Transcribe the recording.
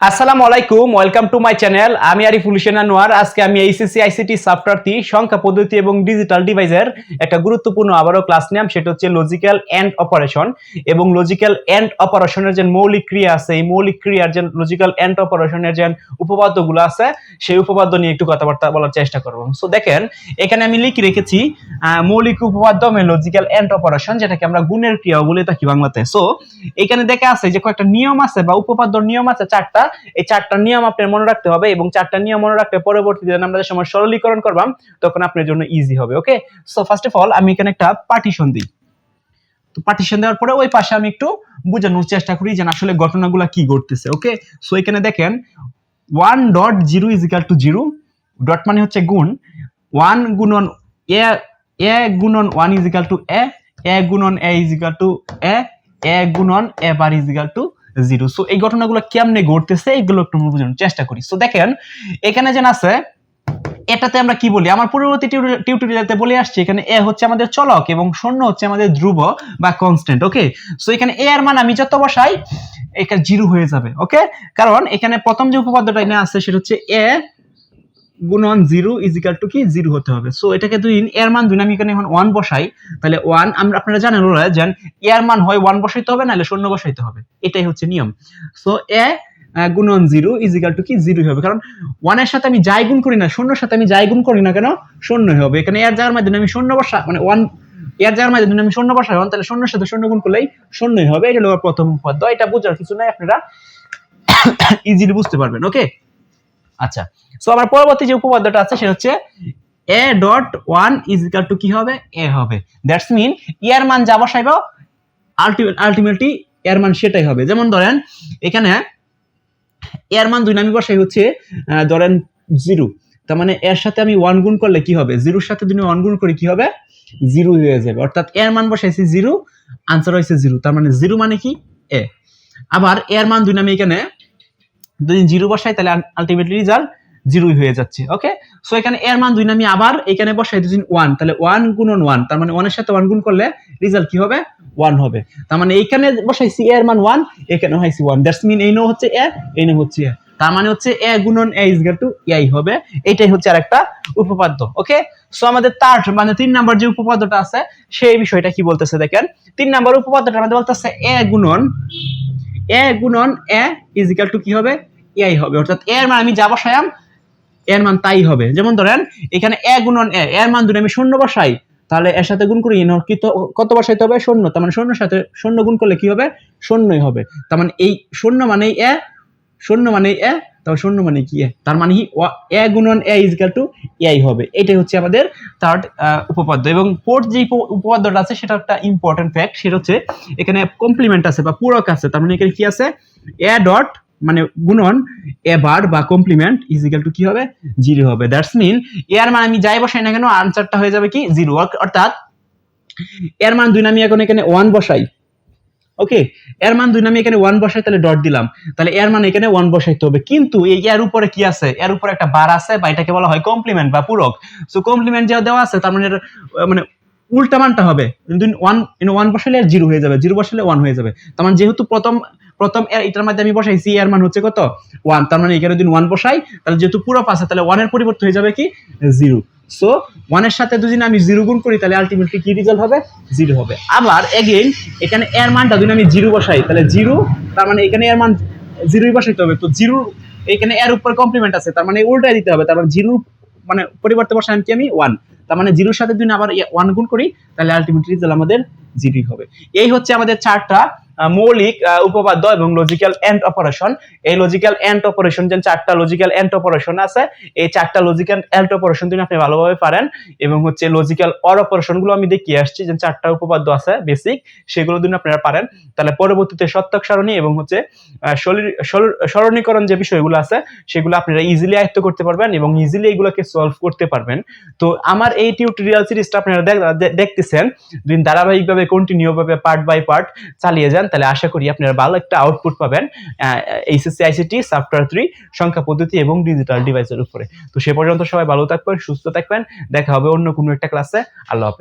আসসালামু আলাইকুম, welcome to my channel. আমি আরিফুল হোসেন আনোয়ার। আজকে আমি এইচএসসি আইসিটি সফটওয়্যার 3 সংখ্যা পদ্ধতি এবং ডিজিটাল ডিভাইসের একটা গুরুত্বপূর্ণ আবারও ক্লাস নিলাম। সেটা হচ্ছে লজিক্যাল এন্ড অপারেশন এবং লজিক্যাল এন্ড অপারেশনের যে মৌলিক ক্রিয়া আছে, এই মৌলিক ক্রিয়ার যে লজিক্যাল এন্ড অপারেশনের যে উপপাদ্যগুলো আছে, সেই উপপাদ্য নিয়ে একটু কথাবার্তা বলার চেষ্টা করব। সো দেখেন, এখানে আমি লিখে রেখেছি মৌলিক উপপাদ্য এবং লজিক্যাল এন্ড অপারেশন, যেটাকে আমরা গুণের ক্রিয়া বলে থাকি বাংলাতে। সো এখানে দেখা আছে যে কয়েকটা নিয়ম আছে বা উপপাদ্যর নিয়ম আছে চারটা। এই চারটা নিয়ম আপনার মনে রাখতে হবে এবং চারটা নিয়ম মনে রাখতে পরবর্তীতে আমরা যে সময় সরলীকরণ করবাম তখন আপনার জন্য ইজি হবে। ওকে, সো ফার্স্ট অফ অল আমি এখানে একটা পার্টিশন দিই। তো পার্টিশন দেওয়ার পরে ওই পাশে আমি একটু বোঝানোর চেষ্টা করি যে আসলে ঘটনাগুলো কি ঘটতেছে। ওকে, সো এখানে দেখেন 1.0 = 0, ডট মানে হচ্ছে গুণ, 1 গুণন a গুণন 1 = a গুণন a a গুণন a বার = 0। সো এই ঘটনাগুলো কেমনে ঘটতেছে এগুলো একটু বোঝানোর চেষ্টা করি। সো দেখেন, এখানে যেন আছে, এটাতে আমরা কি বলি, আমার পূর্ববর্তী টিউটোরিয়ালতে বলে আসছি, এখানে এ হচ্ছে আমাদের চলক এবং শূন্য হচ্ছে আমাদের ধ্রুব বা কনস্ট্যান্ট। ওকে, সো এখানে এ এর মান আমি যত বসাই এটা 0 হয়ে যাবে। ওকে, কারণ এখানে প্রথম যে উপপাদ্যটা এখানে আছে সেটা হচ্ছে এ গুণন 0 = কি 0 হতে হবে। সো এটাকে দুই এর মান দুই, আমি এখানে এখন 1 বসাই, তাহলে 1 আমরা আপনারা জানেন যে এর মান হয় 1 বসাইতে হবে নাহলে শূন্য বসাইতে হবে, এটাই হচ্ছে নিয়ম। সো এ গুণন 0 = কি 0 হবে, কারণ 1 এর সাথে আমি যাই গুণ করি না, শূন্যর সাথে আমি যাই গুণ করি না কেন শূন্যই হবে। এখানে এর জায়গার মধ্যে আমি শূন্য বসা মানে 1 এর জায়গার মধ্যে আমি শূন্য বসাই, তাহলে শূন্যর সাথে শূন্য গুণ করলেই শূন্যই হবে। এটা হলো প্রথম উপপাদ্য। এটা বোঝার কিছু নাই, আপনারা ইজিলি বুঝতে পারবেন। ওকে, আচ্ছা, সো আমার পরবর্তী যে উপপাদ্যটা আছে সেটা হচ্ছে a.1 = কি হবে, a হবে। দ্যাটস মিন এর মান যা বসাইবো আলটিমেটলি এর মান সেটাই হবে। যেমন ধরেন এখানে এর মান 2 আমি বসাই হচ্ছে ধরেন 0, তার মানে এর সাথে আমি 1 গুণ করলে কি হবে, 0 এর সাথে 2 1 গুণ করে কি হবে 0 হয়ে যাবে। অর্থাৎ এর মান বসাইছি 0, आंसर হইছে 0, তার মানে 0 মানে কি a। আবার এর মান 2 আমি এখানে 2 0 বসাই, তাহলে আলটিমেটলি রেজাল্ট 0 হয়ে যাচ্ছে। ওকে, সো এখানে এর মান 2 আমি আবার এখানে বসাই দিছি 1, তাহলে 1 গুণন 1, তার মানে 1 এর সাথে 1 গুণ করলে রেজাল্ট কি হবে 1 হবে। তার মানে এইখানে বসাইছি এর মান 1, এখানে হইছে 1, দ্যাটস মিন এই নো হচ্ছে a, এই নো হচ্ছে a, তার মানে হচ্ছে a গুণন a = a হবে। এটাই হচ্ছে আরেকটা উপপাদ্য। ওকে, সো আমাদের থার্ড মানে 3 নাম্বার যে উপপাদ্যটা আছে সেই বিষয়টা কি বলতেছে দেখেন। 3 নাম্বার উপপাদ্যটা আমাদের বলতেছে a গুণন a = কি হবে, ai হবে। অর্থাৎ এর মান আমি যা বসায়াম এর মান তাই হবে। যেমন ধরেন এখানে a গুণন a, এর মান যদি আমি শূন্য বসাই, তাহলে এর সাথে গুণ করি কত বসাইতে হবে, শূন্য, তার মানে শূন্যর সাথে শূন্য গুণ করলে কি হবে, শূন্যই হবে। তার মানে এই শূন্য মানেই a, শূন্য মানেই a, তাহলে শূন্য মানে কি a, তার মানে কি a গুণন a = ai হবে। এটাই হচ্ছে আমাদের থার্ড উপপাদ্য। এবং ফোর্থ যে উপপাদ্যটা আছে সেটা একটা ইম্পর্টেন্ট ফ্যাক্ট, সেটা হচ্ছে এখানে কমপ্লিমেন্ট আছে বা পূরক আছে। তার মানে এখানে কি আছে, a ডট মানে গুণন এ বার বা কমপ্লিমেন্ট = কি হবে 0 হবে। দ্যাটস মিন এর মান আমি যাই বসাই না কেন আনসারটা হয়ে যাবে কি 0। অর্থাৎ এর মান 2 আমি এখন এখানে 1 বসাই। ওকে, এর মান 2 আমি এখানে 1 বসাই, তাহলে ডট দিলাম, তাহলে এর মান এখানে 1 বসাইতে হবে। কিন্তু এই এর উপরে কি আছে, এর উপরে একটা বার আছে বা এটাকে বলা হয় কমপ্লিমেন্ট বা পূরক। সো কমপ্লিমেন্ট যা দেওয়া আছে তার মানে মানে উল্টা মানটা হবে, 1 বসালে 0 হয়ে যাবে, 0 বসালে 1 হয়ে যাবে। তার মানে যেহেতু প্রথম এটার মধ্যে আমি বসাইছি এর মান হচ্ছে কত 1, তার মানে এখানে যদি 1 বসাই তাহলে যেহেতু পূরক আছে তাহলে 1 এর পরিবর্তে হয়ে যাবে কি 0। সো 1 এর সাথে যদি আমি 0 গুণ করি তাহলে আলটিমেটলি কি রেজাল্ট হবে 0 হবে। আবার এগেইন এখানে এর মানটা যদি আমি 0 বসাই তাহলে 0, তার মানে এখানে এর মান 0ই বসাইতে হবে। তো 0 এখানে এর উপর কমপ্লিমেন্ট আছে, তার মানে উল্টাই দিতে হবে, তার মানে 0 মানে পরিবর্তে বসাই আমি 1, তার মানে 0 এর সাথে যদি আবার 1 গুণ করি তাহলে আলটিমেটলি রেজাল্ট আমাদের 0 হবে। এই হচ্ছে আমাদের চারটা মৌলিক উপপাদ্য এবং লজিক্যাল এন্ড অপারেশন। এই লজিক্যাল এন্ড অপারেশন যে চারটা লজিক্যাল এন্ড অপারেশন আছে, এই চারটা লজিক্যাল এন্ড অপারেশন যদি আপনি ভালোভাবে পারেন এবং হচ্ছে লজিক্যাল অর অপারেশন গুলো আমি দেখিয়ে আসছি যে চারটা উপপাদ্য আছে বেসিক, সেগুলো যদি আপনারা পারেন তাহলে পরবর্তীতে সত্যক সারণী এবং হচ্ছে সরলীকরণ যে বিষয়গুলো আছে সেগুলো আপনারা ইজিলি আয়ত্ত করতে পারবেন এবং ইজিলি এগুলোকে সলভ করতে পারবেন। তো আমার এই টিউটোরিয়াল সিরিজটা আপনারা দেখতেছেন, যদি ধারাবাহিকভাবে কন্টিনিউ ভাবে পার্ট বাই পার্ট চালিয়ে যান তাহলে আশা করি আপনারা ভালো একটা আউটপুট পাবেন এইচএসসি আইসিটি সফটওয়্যার 3 সংখ্যা পদ্ধতি এবং ডিজিটাল ডিভাইসের উপরে। তো সে পর্যন্ত সবাই ভালো থাকবেন, সুস্থ থাকবেন, দেখা হবে অন্য কোনো একটা ক্লাসে। আল্লাহ হাফেজ।